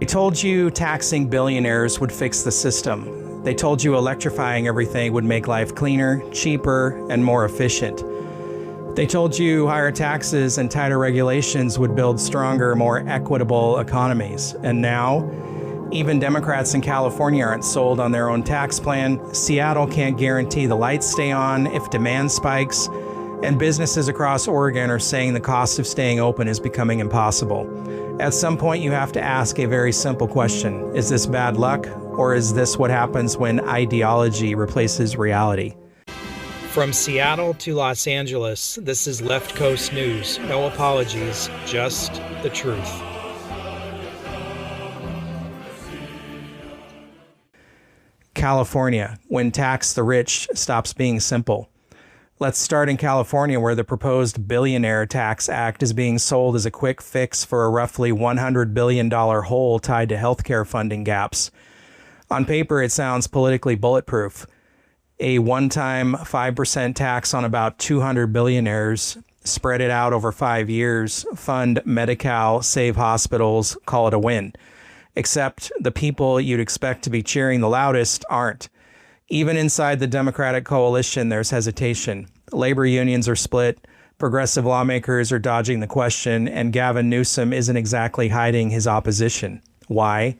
They told you taxing billionaires would fix the system. They told you electrifying everything would make life cleaner, cheaper, and more efficient. They told you higher taxes and tighter regulations would build stronger, more equitable economies. And now, even Democrats in California aren't sold on their own tax plan. Seattle can't guarantee the lights stay on if demand spikes. And businesses across Oregon are saying the cost of staying open is becoming impossible. At some point, you have to ask a very simple question. Is this bad luck, or is this what happens when ideology replaces reality? From Seattle to Los Angeles, this is Left Coast News. No apologies, just the truth. California, when tax the rich stops being simple. Let's start in California, where the proposed Billionaire Tax Act is being sold as a quick fix for a roughly $100 billion hole tied to healthcare funding gaps. On paper, it sounds politically bulletproof. A one-time 5% tax on about 200 billionaires, spread it out over 5 years, fund Medi-Cal, save hospitals, call it a win. Except the people you'd expect to be cheering the loudest aren't. Even inside the Democratic coalition, there's hesitation. Labor unions are split, progressive lawmakers are dodging the question, and Gavin Newsom isn't exactly hiding his opposition. Why?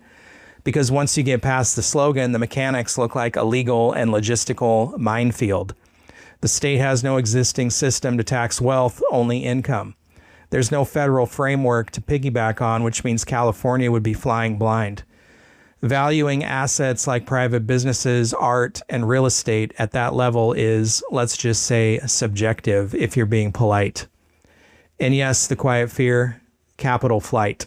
Because once you get past the slogan, the mechanics look like a legal and logistical minefield. The state has no existing system to tax wealth, only income. There's no federal framework to piggyback on, which means California would be flying blind. Valuing assets like private businesses, art, and real estate at that level is, let's just say, subjective if you're being polite. And yes, the quiet fear, capital flight.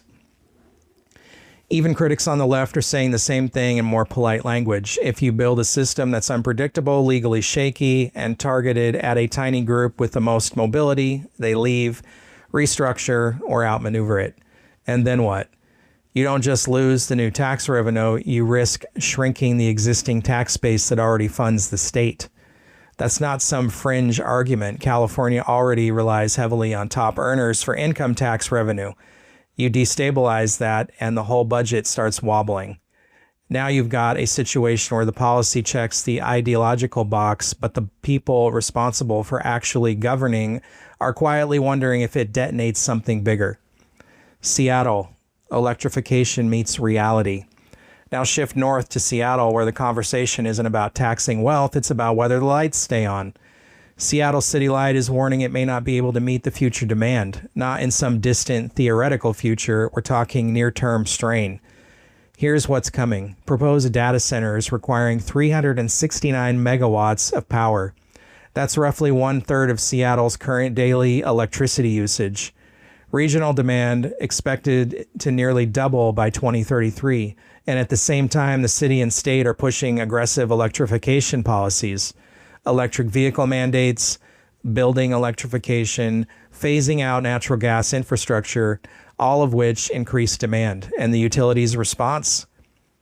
Even critics on the left are saying the same thing in more polite language. If you build a system that's unpredictable, legally shaky, and targeted at a tiny group with the most mobility, they leave, restructure, or outmaneuver it. And then what? You don't just lose the new tax revenue, you risk shrinking the existing tax base that already funds the state. That's not some fringe argument. California already relies heavily on top earners for income tax revenue. You destabilize that and the whole budget starts wobbling. Now you've got a situation where the policy checks the ideological box, but the people responsible for actually governing are quietly wondering if it detonates something bigger. Seattle. Electrification meets reality. Now shift north to Seattle, where the conversation isn't about taxing wealth, it's about whether the lights stay on. Seattle City Light is warning it may not be able to meet the future demand. Not in some distant theoretical future, we're talking near-term strain. Here's what's coming. Proposed data centers requiring 369 megawatts of power. That's roughly 1/3 of Seattle's current daily electricity usage. Regional demand expected to nearly double by 2033, and at the same time, the city and state are pushing aggressive electrification policies, electric vehicle mandates, building electrification, phasing out natural gas infrastructure, all of which increase demand. And the utilities' response?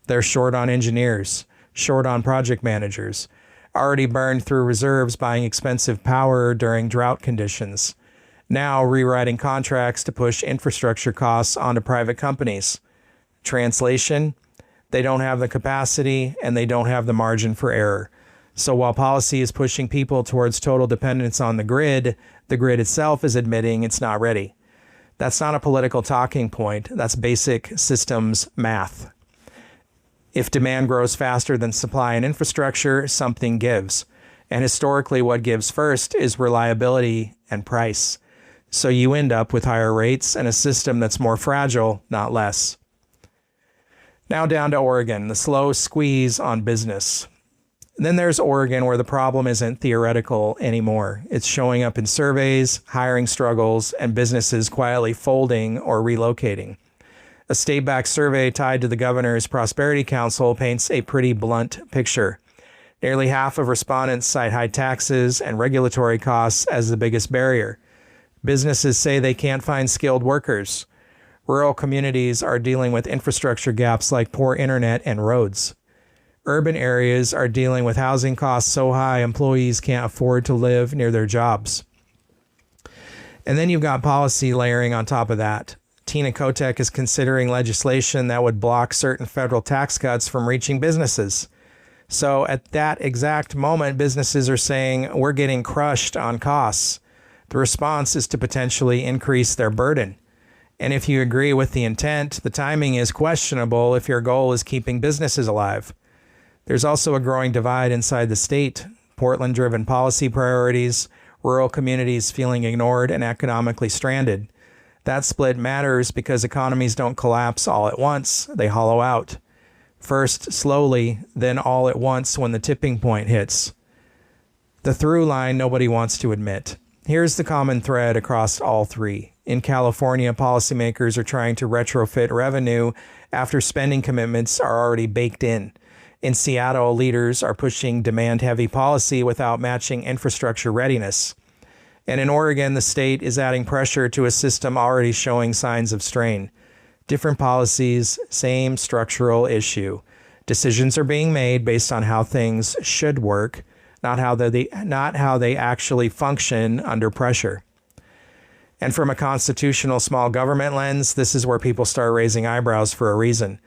They're short on engineers, short on project managers, already burned through reserves buying expensive power during drought conditions. Now rewriting contracts to push infrastructure costs onto private companies. Translation, they don't have the capacity and they don't have the margin for error. So while policy is pushing people towards total dependence on the grid itself is admitting it's not ready. That's not a political talking point, that's basic systems math. If demand grows faster than supply and infrastructure, something gives. And historically, what gives first is reliability and price. So you end up with higher rates and a system that's more fragile, not less. Now down to Oregon, the slow squeeze on business. Then there's Oregon, where the problem isn't theoretical anymore. It's showing up in surveys, hiring struggles, and businesses quietly folding or relocating. A state-backed survey tied to the governor's Prosperity Council paints a pretty blunt picture. Nearly half of respondents cite high taxes and regulatory costs as the biggest barrier. Businesses say they can't find skilled workers. Rural communities are dealing with infrastructure gaps like poor internet and roads. Urban areas are dealing with housing costs so high employees can't afford to live near their jobs. And then you've got policy layering on top of that. Tina Kotek is considering legislation that would block certain federal tax cuts from reaching businesses. So at that exact moment, businesses are saying, we're getting crushed on costs. The response is to potentially increase their burden. And if you agree with the intent, the timing is questionable if your goal is keeping businesses alive. There's also a growing divide inside the state. Portland-driven policy priorities, rural communities feeling ignored and economically stranded. That split matters because economies don't collapse all at once, they hollow out. First slowly, then all at once when the tipping point hits. The through line nobody wants to admit. Here's the common thread across all three. In California, policymakers are trying to retrofit revenue after spending commitments are already baked in. In Seattle, leaders are pushing demand-heavy policy without matching infrastructure readiness. And in Oregon, the state is adding pressure to a system already showing signs of strain. Different policies, same structural issue. Decisions are being made based on how things should work, not how they actually function under pressure. And from a constitutional small government lens, this is where people start raising eyebrows for a reason.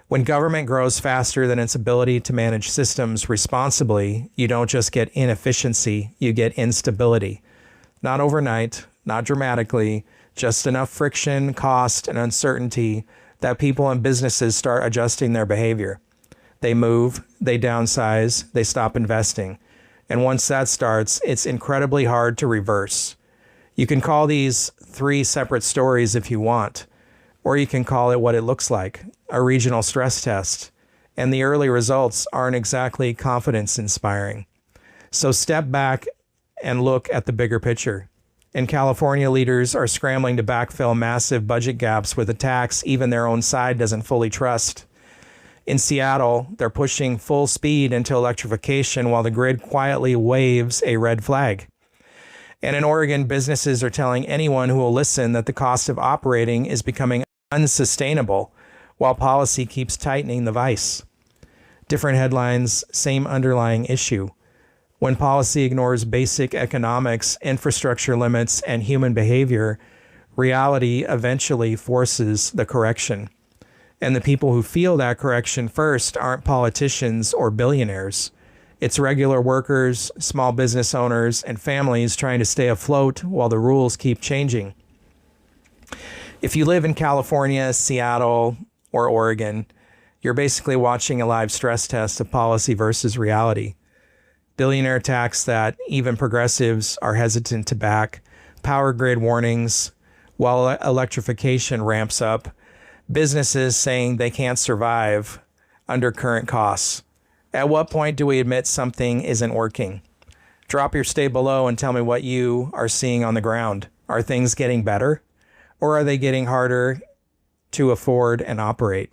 When government grows faster than its ability to manage systems responsibly, you don't just get inefficiency, you get instability. Not overnight, not dramatically, just enough friction, cost, and uncertainty that people and businesses start adjusting their behavior. They move, they downsize, they stop investing. And once that starts, it's incredibly hard to reverse. You can call these three separate stories if you want, or you can call it what it looks like, a regional stress test. And the early results aren't exactly confidence-inspiring. So step back and look at the bigger picture. In California, leaders are scrambling to backfill massive budget gaps with a tax even their own side doesn't fully trust. In Seattle, they're pushing full speed into electrification while the grid quietly waves a red flag. And in Oregon, businesses are telling anyone who will listen that the cost of operating is becoming unsustainable while policy keeps tightening the vice. Different headlines, same underlying issue. When policy ignores basic economics, infrastructure limits, and human behavior, reality eventually forces the correction. And the people who feel that correction first aren't politicians or billionaires. It's regular workers, small business owners, and families trying to stay afloat while the rules keep changing. If you live in California, Seattle, or Oregon, you're basically watching a live stress test of policy versus reality. Billionaire tax that even progressives are hesitant to back, power grid warnings, while electrification ramps up, businesses saying they can't survive under current costs. At what point do we admit something isn't working? Drop your stay below and tell me what you are seeing on the ground. Are things getting better? Or are they getting harder to afford and operate?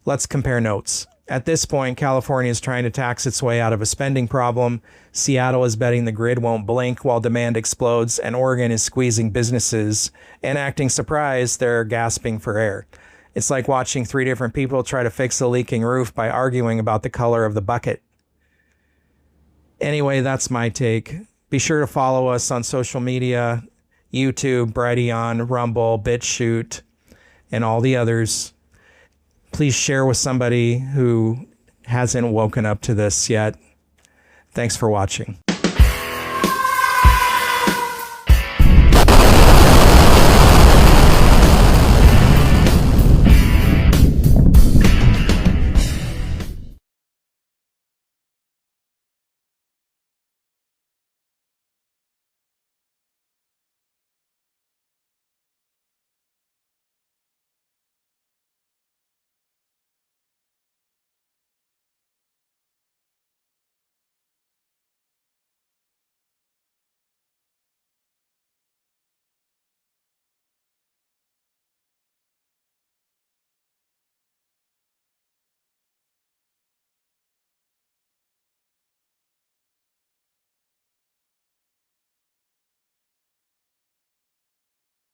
Let's compare notes. At this point, California is trying to tax its way out of a spending problem. Seattle is betting the grid won't blink while demand explodes, and Oregon is squeezing businesses and acting surprised they're gasping for air. It's like watching three different people try to fix a leaking roof by arguing about the color of the bucket. Anyway, that's my take. Be sure to follow us on social media, YouTube, Brighteon, Rumble, BitChute, and all the others. Please share with somebody who hasn't woken up to this yet. Thanks for watching.